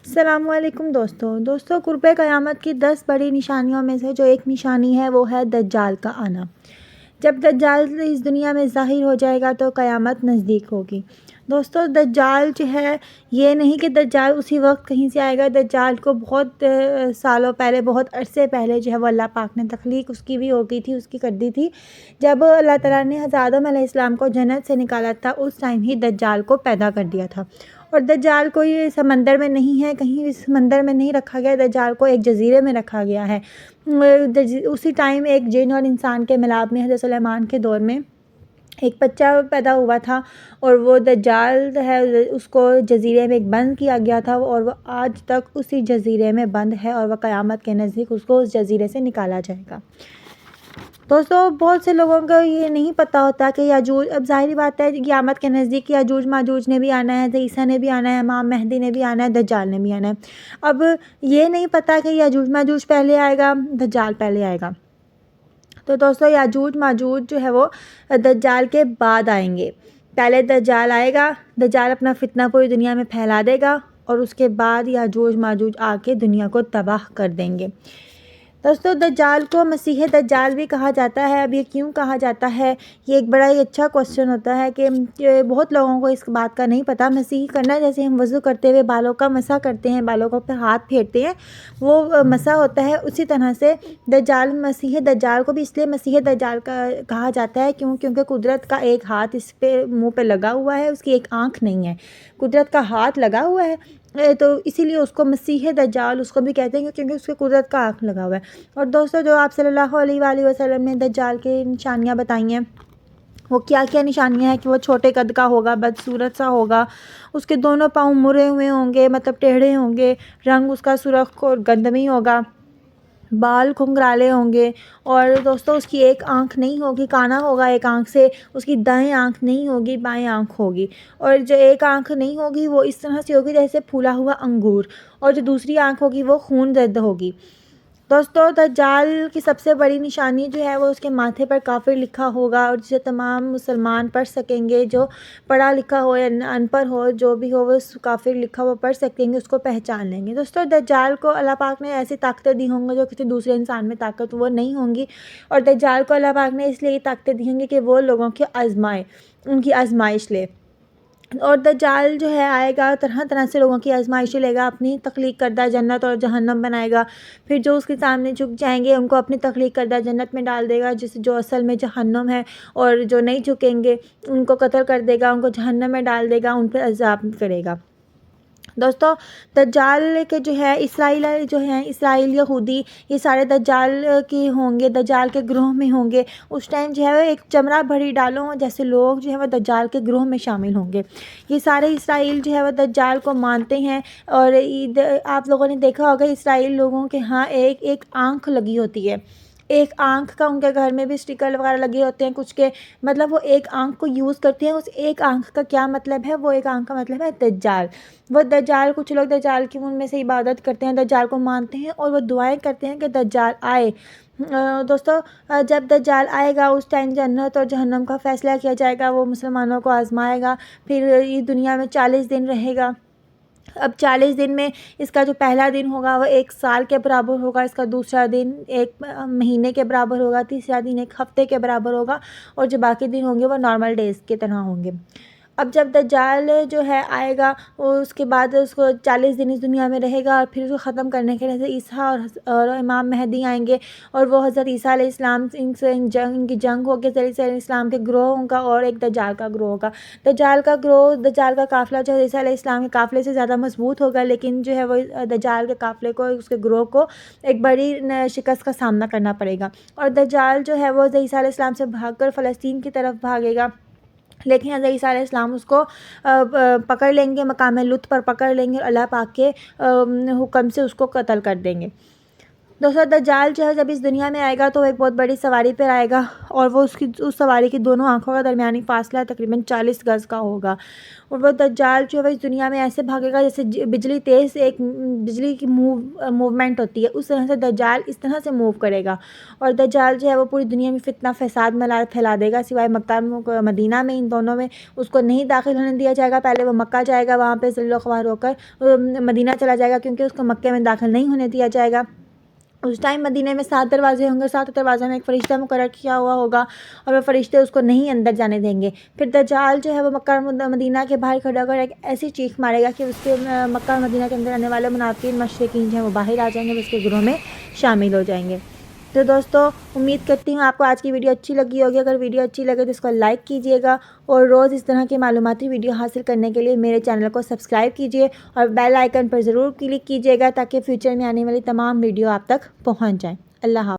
अस्सलामुअलैकुम दोस्तों कुर्बे क़यामत की 10 बड़ी निशानियों में से जो एक निशानी है वो है दज्जाल का आना। जब दज्जाल इस दुनिया में ज़ाहिर हो जाएगा तो क़यामत नज़दीक होगी। दोस्तों दज्जाल जो है, ये नहीं कि दज्जाल उसी वक्त कहीं से आएगा। दज्जाल को बहुत सालों पहले, बहुत अरसे पहले जो है वो अल्लाह पाक ने तख्लीक उसकी भी हो गई थी, उसकी कर दी थी। जब अल्लाह ताला ने हज़रत आदम अलैहिस्सलाम को जन्नत से निकाला था, उस टाइम ही दज्जाल को पैदा कर दिया था। और दज्जाल को ये समंदर में नहीं है, कहीं भी समंदर में नहीं रखा गया। दज्जाल को एक जजीरे में रखा गया है। उसी टाइम एक जिन और इंसान के मिलाप में हज़रत सुलेमान के दौर में एक बच्चा पैदा हुआ था, और वो दज्जाल है, उसको जजीरे में एक बंद किया गया था, और वो आज तक उसी जजीरे में बंद है, और वह क़यामत के नज़दीक उसको उस जजीरे से निकाला जाएगा। दोस्तों बहुत से लोगों को ये नहीं पता होता कि याजूज, अब ज़ाहिर बात है क़यामत के नज़दीक याजूज माजूज ने भी आना है, ईसा ने भी आना है, इमाम मेहदी ने भी आना है, दज्जाल ने भी आना है। अब ये नहीं पता कि याजूज माजूज पहले आएगा, दज्जाल पहले आएगा। तो दोस्तों याजूज माजूज जो है वो दज्जाल के बाद आएंगे। पहले दज्जाल आएगा, दज्जाल अपना फितना पूरी दुनिया में फैला देगा, और उसके बाद याजूज माजूज आके दुनिया को तबाह कर देंगे। दोस्तों दज्जाल को मसीह दज्जाल भी कहा जाता है। अब ये क्यों कहा जाता है, ये एक बड़ा ही अच्छा क्वेश्चन होता है कि बहुत लोगों को इस बात का नहीं पता। मसीह करना, जैसे हम वज़ू करते हुए बालों का मसा करते हैं, बालों को पर हाथ फेरते हैं, वो मसा होता है। उसी तरह से दज्जाल, मसीह दज्जाल को भी इसलिए मसीह दज्जाल का कहा जाता है क्योंकि कुदरत का एक हाथ इस पे मुँह पे लगा हुआ है, उसकी एक आँख नहीं है, कुदरत का हाथ लगा हुआ है। तो इसीलिए उसको मसीह दज्जाल उसको भी कहते हैं, क्योंकि उसके कुदरत का आँख लगा हुआ है। और दोस्तों जो आप सल्लल्लाहु अलैहि वसल्लम ने दज्जाल की निशानियाँ बताई हैं, वो क्या क्या निशानियाँ हैं कि वो छोटे कद का होगा, बदसूरत सा होगा, उसके दोनों पाँव मुड़े हुए होंगे, मतलब टेढ़े होंगे, रंग उसका सुर्ख और गंधमी होगा, बाल घुंघराले होंगे, और दोस्तों उसकी एक आँख नहीं होगी, काना होगा एक आँख से, उसकी दाएं आँख नहीं होगी, बाएं आँख होगी। और जो एक आँख नहीं होगी वो इस तरह से होगी जैसे फूला हुआ अंगूर, और जो दूसरी आँख होगी वो खून जर्द होगी। दोस्तों दज्जाल की सबसे बड़ी निशानी जो है वो उसके माथे पर काफिर लिखा होगा, और जिसे तमाम मुसलमान पढ़ सकेंगे। जो पढ़ा लिखा हो या अनपढ़ हो, जो भी हो, वो उस काफिर लिखा हुआ पढ़ सकेंगे, उसको पहचान लेंगे। दोस्तों दज्जाल को अल्लाह पाक ने ऐसी ताकतें दी होंगी जो किसी दूसरे इंसान में ताकत वो नहीं होंगी, और दज्जाल को अल्लाह पाक ने इसलिए ताकतें दी होंगी कि वो लोगों की आजमाए, उनकी आजमाइश ले। और दज्जाल जो है आएगा, तरह तरह से लोगों की आजमाइशें लेगा, अपनी तख्लीक करदा जन्नत और जहन्नम बनाएगा। फिर जो उसके सामने झुक जाएंगे उनको अपनी तख्लीक करदा जन्नत में डाल देगा, जो असल में जहन्नम है, और जो नहीं झुकेंगे उनको कत्ल कर देगा, उनको जहन्नम में डाल देगा, उन पर अज़ाब करेगा। दोस्तों दज्जाल के जो है इसराइल जो हैं, इसराइल यहूदी, ये सारे दज्जाल के होंगे, दज्जाल के ग्रोह में होंगे। उस टाइम जो है एक चमड़ा भरी डालों जैसे लोग जो है वह दज्जाल के ग्रोह में शामिल होंगे। ये सारे इसराइल जो है वह दज्जाल को मानते हैं। और आप लोगों ने देखा होगा इसराइल लोगों के यहाँ एक एक आँख लगी होती है, एक आँख का उनके घर में भी स्टिकर वगैरह लगे होते हैं कुछ के, मतलब वो एक आँख को यूज़ करते हैं। उस एक आँख का क्या मतलब है, वो एक आँख का मतलब है दज्जाल। वो दज्जाल, कुछ लोग दज्जाल की उनमें से इबादत करते हैं, दज्जाल को मानते हैं, और वो दुआएं करते हैं कि दज्जाल आए। दोस्तों जब दज्जाल आएगा उस टाइम जन्नत और जहन्नम का फ़ैसला किया जाएगा, वो मुसलमानों को आज़माएगा, फिर ये दुनिया में 40 दिन रहेगा। अब 40 दिन में इसका जो पहला दिन होगा वह 1 साल के बराबर होगा, इसका दूसरा दिन 1 महीने के बराबर होगा, तीसरा दिन 1 हफ़्ते के बराबर होगा, और जो बाकी दिन होंगे वो नॉर्मल डेज़ की तरह होंगे। अब जब दज्जाल जो है आएगा, वो उसके बाद उसको 40 दिन इस दुनिया में रहेगा, और फिर उसको ख़त्म करने के लिए ईसा और इमाम मेहदी आएंगे, और वो हज़रत ईसा अलैहिस्सलाम इनसे इनकी जंग होगी। हज़रत ईसा अलैहिस्सलाम के ग्रोह होगा और एक दज्जाल का ग्रोह होगा। दज्जाल का ग्रोह, दज्जाल का काफ़िला जो है ईसा अलैहिस्सलाम के काफ़िले से ज़्यादा मजबूत होगा, लेकिन जो है वो दज्जाल के काफ़िले को, उसके ग्रोह को एक बड़ी शिकस्त का सामना करना पड़ेगा। और दज्जाल जो है वो ईसा अलैहिस्सलाम से भागकर फ़लस्तीन की तरफ भागेगा, लेकिन हज़रत ईसा अलैहिस्सलाम उसको पकड़ लेंगे, मकाम लुत्फ़ पर पकड़ लेंगे, अल्लाह पाक के हुक्म से उसको कत्ल कर देंगे। दोस्तों दज्जाल जो है जब इस दुनिया में आएगा तो एक बहुत बड़ी सवारी पर आएगा और वो उस सवारी की दोनों आँखों का दरमियानी फासला तकरीबन 40 गज़ का होगा। और वो दज्जाल जो है वो इस दुनिया में ऐसे भागेगा जैसे बिजली तेज़ एक बिजली की मूवमेंट होती है, उस तरह से दज्जाल इस तरह से मूव करेगा। और दज्जाल जो है वो पूरी दुनिया में फितना फसाद फैला देगा, सिवाय मक्का मदीना में, इन दोनों में उसको नहीं दाखिल होने दिया जाएगा। पहले वो मक्का जाएगा, वहाँ पे ज़िल्लो ख्वार होकर मदीना चला जाएगा, क्योंकि उसको मक्के में दाखिल नहीं होने दिया जाएगा। उस टाइम मदीने में 7 दरवाजे होंगे, 7 दरवाज़ों में एक फ़रिश्ता मुकर्रर किया हुआ होगा और वो फ़रिश्ते उसको नहीं अंदर जाने देंगे। फिर दज्जाल जो है वो मक्का मदीना के बाहर खड़ा होकर एक ऐसी चीख मारेगा कि उसके मक्का मदीना के अंदर आने वाले मुनाफिकीन मशरिकीन जो हैं वो बाहर आ जाएंगे, उसके ग्रोह में शामिल हो जाएंगे। तो दोस्तों उम्मीद करती हूँ आपको आज की वीडियो अच्छी लगी होगी। अगर वीडियो अच्छी लगे तो इसको लाइक कीजिएगा और रोज़ इस तरह की मालूमाती वीडियो हासिल करने के लिए मेरे चैनल को सब्सक्राइब कीजिए और बेल आइकन पर ज़रूर क्लिक कीजिएगा ताकि फ्यूचर में आने वाली तमाम वीडियो आप तक पहुँच जाएँ। अल्लाह हाफ़िज़।